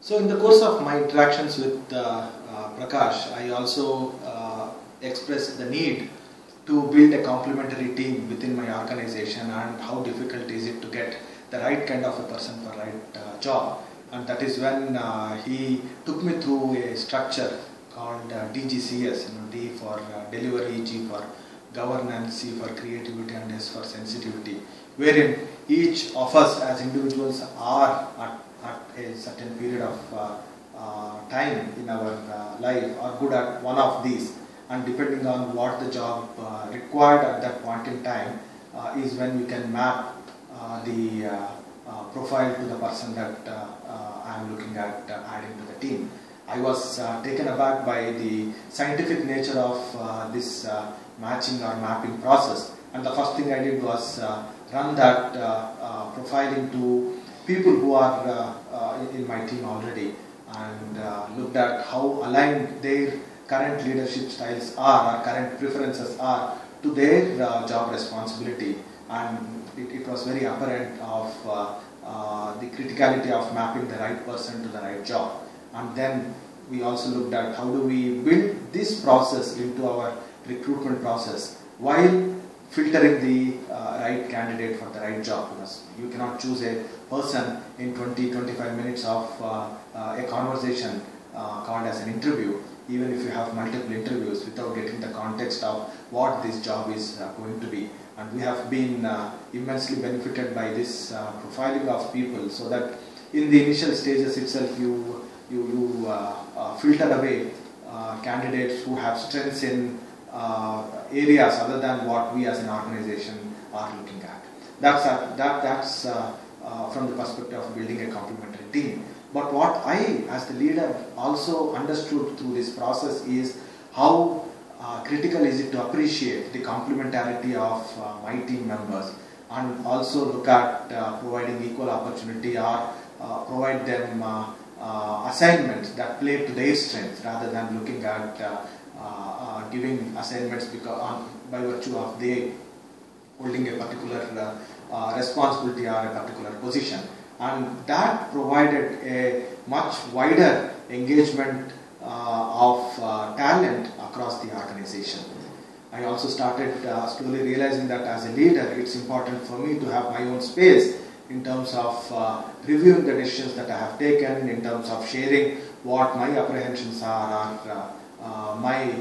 So in the course of my interactions with Prakash, I also expressed the need to build a complementary team within my organization, and how difficult is it to get the right kind of a person for right job. And that is when he took me through a structure called DGCS, D for delivery, G for governance, C for creativity, and S for sensitivity, wherein each of us as individuals are at a certain period of time in our life are good at one of these, and depending on what the job required at that point in time is when we can map the profile to the person that I am looking at adding to the team. I was taken aback by the scientific nature of this matching or mapping process, and the first thing I did was run that profiling to people who are in my team already, and looked at how aligned their current leadership styles are, or current preferences are, to their job responsibility. And it was very apparent of the criticality of mapping the right person to the right job. And then we also looked at how do we build this process into our recruitment process while filtering the right candidate for the right job, because you cannot choose a person in 20-25 minutes of a conversation called as an interview, even if you have multiple interviews, without getting the context of what this job is going to be. And we have been immensely benefited by this profiling of people, so that in the initial stages itself you filter away candidates who have strengths in areas other than what we as an organization are looking at. That's from the perspective of building a complementary team. But what I, as the leader, also understood through this process is how critical is it to appreciate the complementarity of my team members, and also look at providing equal opportunity, or provide them assignments that play to their strengths, rather than looking at giving assignments by virtue of they holding a particular responsibility or a particular position. And that provided a much wider engagement of talent across the organization. I also started slowly realizing that as a leader, it's important for me to have my own space in terms of reviewing the decisions that I have taken, in terms of sharing what my apprehensions are, or my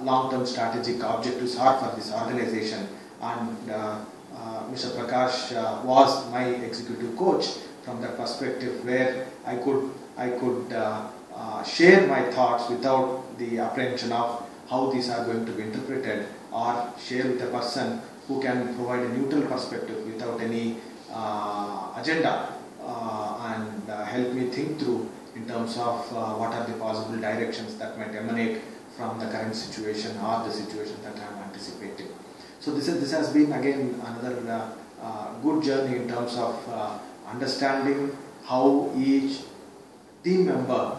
long-term strategic objectives are for this organization. And Mr. Prakash was my executive coach from that perspective, where I could share my thoughts without the apprehension of how these are going to be interpreted, or share with a person who can provide a neutral perspective without any agenda, and help me think through in terms of what are the possible directions that might emanate from the current situation or the situation that I am anticipating. So this has been again another good journey in terms of understanding how each team member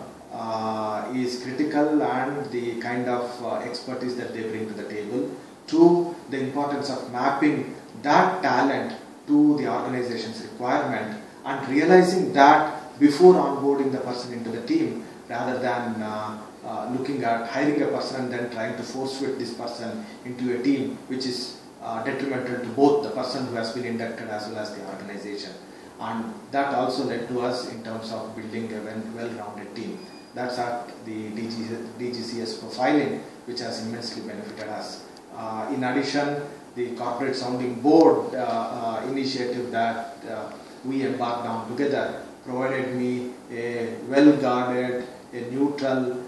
is critical, and the kind of expertise that they bring to the table, to the importance of mapping that talent to the organization's requirement, and realizing that before onboarding the person into the team, rather than looking at hiring a person and then trying to force fit this person into a team, which is detrimental to both the person who has been inducted as well as the organization. And that also led to us in terms of building a well-rounded team. That's at the DGCS profiling, which has immensely benefited us. In addition, the corporate sounding board initiative that we embarked on together provided me a well-guarded, a neutral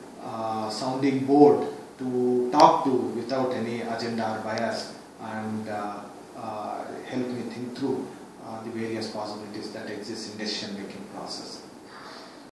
sounding board to talk to without any agenda or bias, and help me think through the various possibilities that exist in decision-making process.